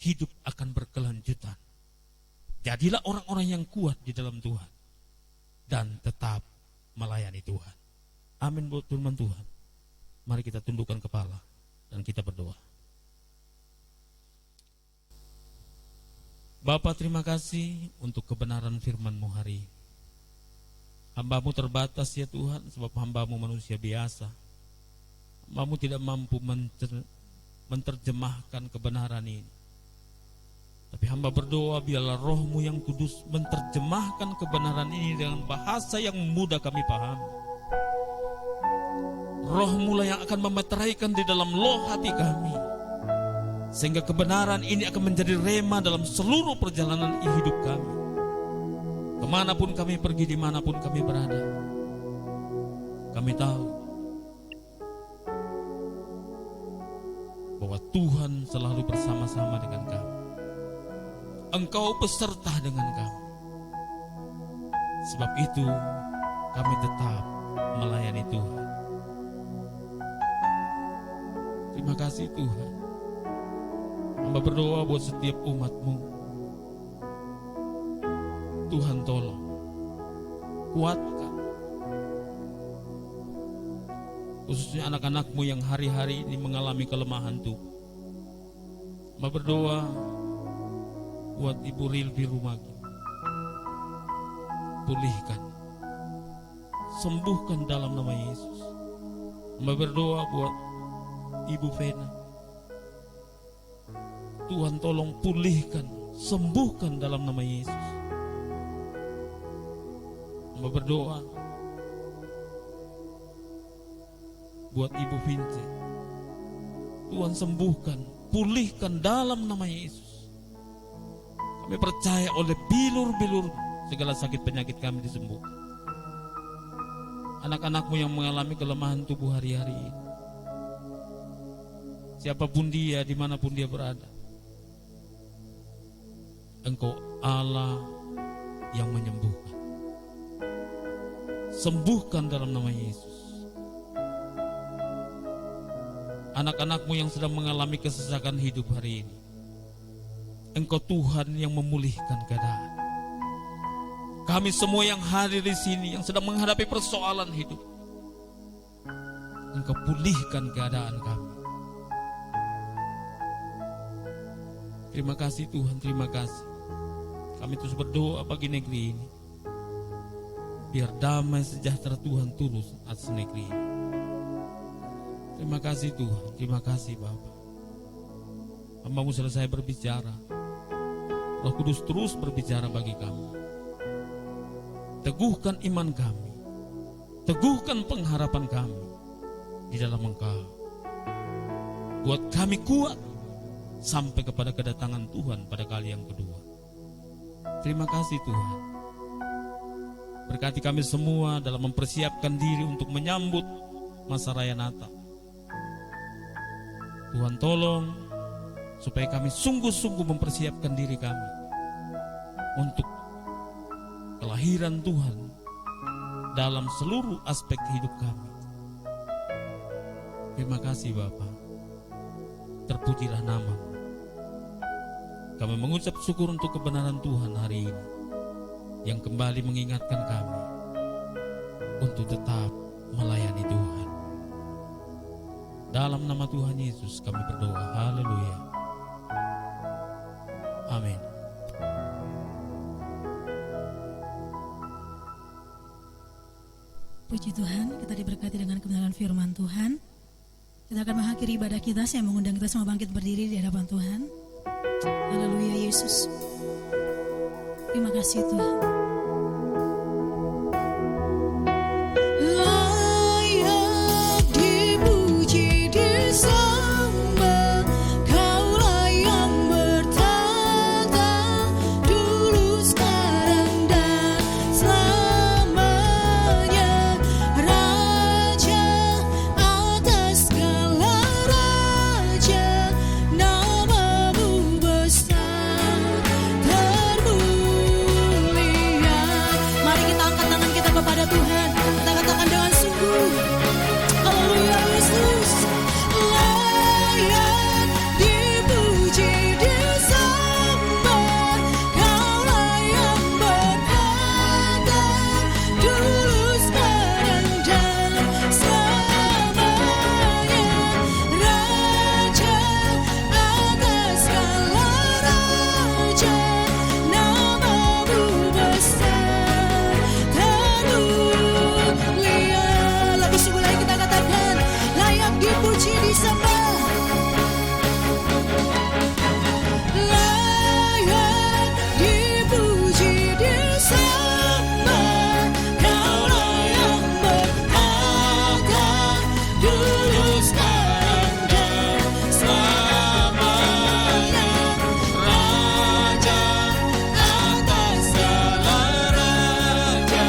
Hidup akan berkelanjutan. Jadilah orang-orang yang kuat di dalam Tuhan dan tetap melayani Tuhan. Amin buat firman Tuhan. Mari kita tundukkan kepala dan kita berdoa. Bapa, terima kasih untuk kebenaran firman-Mu hari ini. Hamba-Mu terbatas ya Tuhan, sebab hamba-Mu manusia biasa. Hamba-Mu tidak mampu menerjemahkan kebenaran ini. Tapi hamba berdoa biarlah Roh-Mu yang kudus menerjemahkan kebenaran ini dengan bahasa yang mudah kami pahami. Roh-Mu lah yang akan memeteraikan di dalam loh hati kami, sehingga kebenaran ini akan menjadi rema dalam seluruh perjalanan hidup kami. Kemanapun kami pergi, dimanapun kami berada, kami tahu bahwa Tuhan selalu bersama-sama dengan kami. Engkau beserta dengan kami. Sebab itu kami tetap melayani Tuhan. Terima kasih Tuhan. Hamba berdoa buat setiap umat-Mu. Tuhan tolong, kuatkan, khususnya anak-anak-Mu yang hari-hari ini mengalami kelemahan tubuh. Hamba berdoa buat Ibu Rilvi Rumagi. Pulihkan, sembuhkan dalam nama Yesus. Hamba berdoa buat Ibu Vena. Tuhan tolong pulihkan, sembuhkan dalam nama Yesus. Hamba berdoa buat Ibu Vincent. Tuhan sembuhkan, pulihkan dalam nama Yesus. Kami percaya oleh bilur-bilur segala sakit penyakit kami disembuhkan. Anak-anakmu yang mengalami kelemahan tubuh hari-hari ini, siapapun dia, dimanapun dia berada, Engkau Allah yang menyembuhkan. Sembuhkan dalam nama Yesus. Anak-anakmu yang sedang mengalami kesesakan hidup hari ini, Engkau Tuhan yang memulihkan keadaan. Kami semua yang hadir di sini yang sedang menghadapi persoalan hidup, Engkau pulihkan keadaan kami. Terima kasih Tuhan, terima kasih. Kami terus berdoa bagi negeri ini, biar damai sejahtera Tuhan tulus atas negeri ini. Terima kasih Tuhan, terima kasih Bapa. Hamba-Mu selesai berbicara, Roh Kudus terus berbicara bagi kami. Teguhkan iman kami, teguhkan pengharapan kami di dalam Engkau. Buat kami kuat sampai kepada kedatangan Tuhan pada kali yang kedua. Terima kasih Tuhan. Berkati kami semua dalam mempersiapkan diri untuk menyambut masa raya Natal. Tuhan tolong supaya kami sungguh-sungguh mempersiapkan diri kami untuk kelahiran Tuhan dalam seluruh aspek hidup kami. Terima kasih Bapa. Terpujilah nama-Mu. Kami mengucap syukur untuk kebenaran Tuhan hari ini yang kembali mengingatkan kami untuk tetap melayani Tuhan. Dalam nama Tuhan Yesus kami berdoa. Haleluya. Amin. Puji Tuhan, kita diberkati dengan kebenaran firman Tuhan. Kita akan mengakhiri ibadah kita. Saya mengundang kita semua bangkit berdiri di hadapan Tuhan. Haleluya Yesus. Terima kasih Tuhan. Layak dipuji, disembah, Kaulah yang bertata dulu, sekarang, dan selamanya. Raja atas segala raja, nama-Mu besar termulia. Mari kita angkat tangan kita kepada Tuhan. Kita katakan dengan sungguh, haleluya Yesus. Layak dipuji, disembah, Kaulah yang berkata dulu, sekarang, dan selamanya. Raja atas segala raja, nama-Mu besar termulia. Lebih sungguh lagi kita katakan, layak dipuji, disembah, layak dipuji, disembah, Kaulah yang berkata dulu, sekarang, dan selamanya. Raja atas segala raja,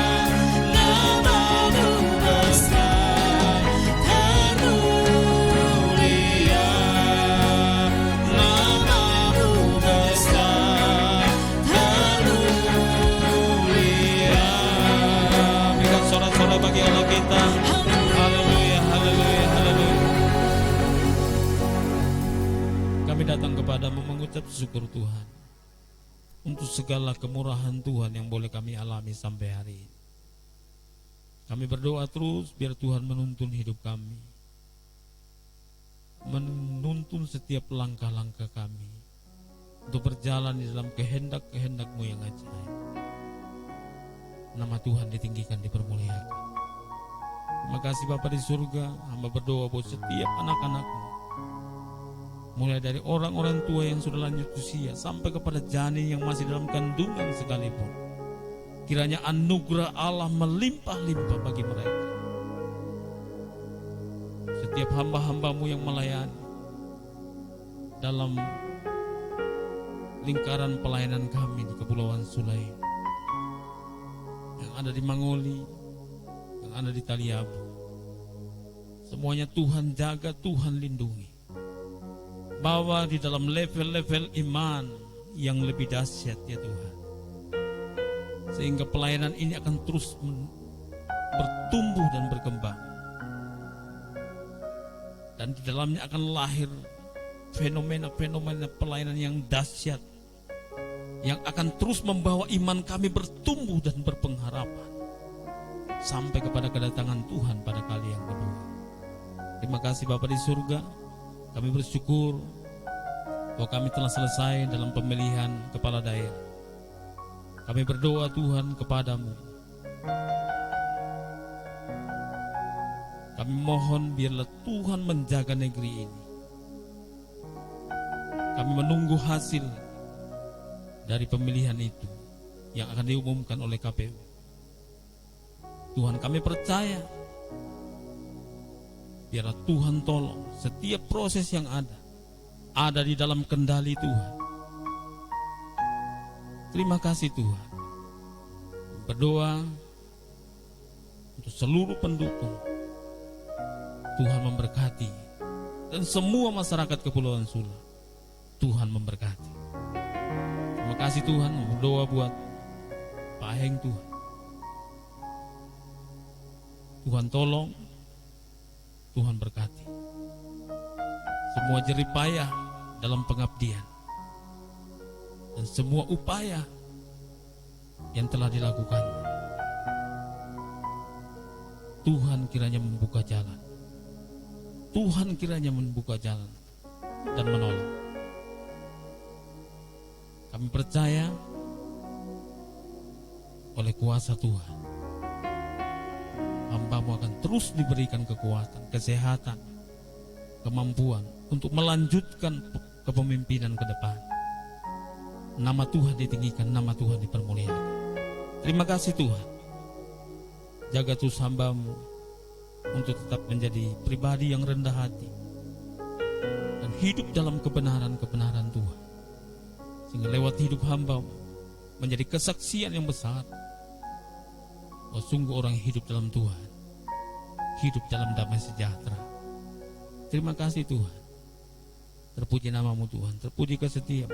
nama-Mu besar termulia. Nama-Mu besar termulia. Berikan sorak-sorai bagi Allah kita. Haleluya, haleluya, haleluya. Kami datang kepadamu mengucap syukur Tuhan untuk segala kemurahan Tuhan yang boleh kami alami sampai hari ini. Kami berdoa terus biar Tuhan menuntun hidup kami, menuntun setiap langkah-langkah kami, untuk berjalan di dalam kehendak-kehendak-Mu yang ajaib. Nama Tuhan ditinggikan, dipermuliakan. Terima kasih Bapa di surga. Hamba berdoa buat setiap anak-anak-Mu, mulai dari orang-orang tua yang sudah lanjut usia sampai kepada janin yang masih dalam kandungan sekalipun. Kiranya anugerah Allah melimpah-limpah bagi mereka. Setiap hamba-hamba-Mu yang melayani dalam lingkaran pelayanan kami di Kepulauan Sulaim, yang ada di Mangoli, yang ada di Taliabu, semuanya Tuhan jaga, Tuhan lindungi. Bawa di dalam level-level iman yang lebih dahsyat ya Tuhan, sehingga pelayanan ini akan terus bertumbuh dan berkembang, dan di dalamnya akan lahir fenomena-fenomena pelayanan yang dahsyat, yang akan terus membawa iman kami bertumbuh dan berpengharapan sampai kepada kedatangan Tuhan pada kali yang kedua. Terima kasih Bapa di surga. Kami bersyukur bahwa kami telah selesai dalam pemilihan kepala daerah. Kami berdoa Tuhan kepada-Mu. Kami mohon biarlah Tuhan menjaga negeri ini. Kami menunggu hasil dari pemilihan itu yang akan diumumkan oleh KPU. Tuhan, kami percaya biarlah Tuhan tolong setiap proses yang ada di dalam kendali Tuhan. Terima kasih Tuhan. Berdoa untuk seluruh pendukung. Tuhan memberkati, dan semua masyarakat Kepulauan Sula, Tuhan memberkati. Terima kasih Tuhan. Berdoa buat Pak Heng Tuhan. Tuhan tolong, Tuhan berkati. Semua jerih payah dalam pengabdian dan semua upaya yang telah dilakukan, Tuhan kiranya membuka jalan. Tuhan kiranya membuka jalan dan menolong. Kami percaya oleh kuasa Tuhan, hamba-Mu akan terus diberikan kekuatan, kesehatan, kemampuan untuk melanjutkan kepemimpinan ke depan. Nama Tuhan ditinggikan, nama Tuhan dipermuliakan. Terima kasih Tuhan. Jaga terus hamba-Mu untuk tetap menjadi pribadi yang rendah hati dan hidup dalam kebenaran-kebenaran Tuhan, sehingga lewat hidup hamba-Mu menjadi kesaksian yang besar bahwa sungguh orang yang hidup dalam Tuhan hidup dalam damai sejahtera. Terima kasih Tuhan. Terpuji nama-Mu Tuhan, terpuji kesetiaan.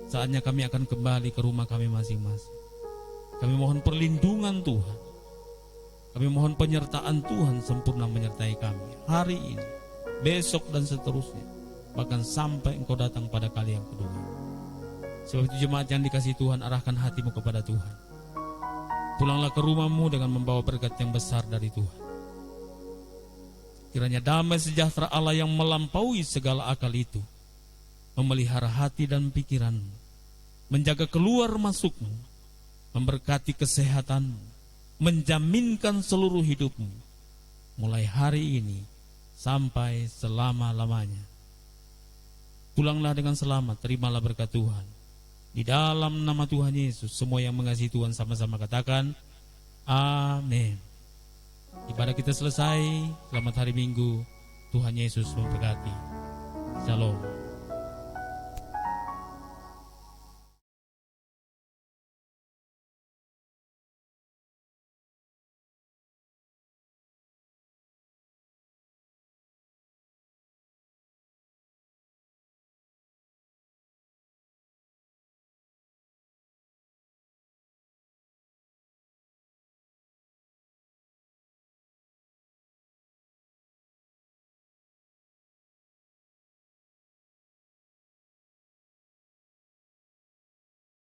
Saatnya kami akan kembali ke rumah kami masing-masing. Kami mohon perlindungan Tuhan. Kami mohon penyertaan Tuhan sempurna menyertai kami hari ini, besok dan seterusnya, bahkan sampai Engkau datang pada kali yang kedua. Sebab itu jemaat yang dikasihi Tuhan, arahkan hatimu kepada Tuhan. Pulanglah ke rumahmu dengan membawa berkat yang besar dari Tuhan. Kiranya damai sejahtera Allah yang melampaui segala akal itu memelihara hati dan pikiranmu, menjaga keluar masukmu, memberkati kesehatanmu, menjaminkan seluruh hidupmu mulai hari ini sampai selama-lamanya. Pulanglah dengan selamat, terimalah berkat Tuhan. Di dalam nama Tuhan Yesus, semua yang mengasihi Tuhan sama-sama katakan amin. Ibadah kita selesai. Selamat hari Minggu. Tuhan Yesus memberkati. Shalom.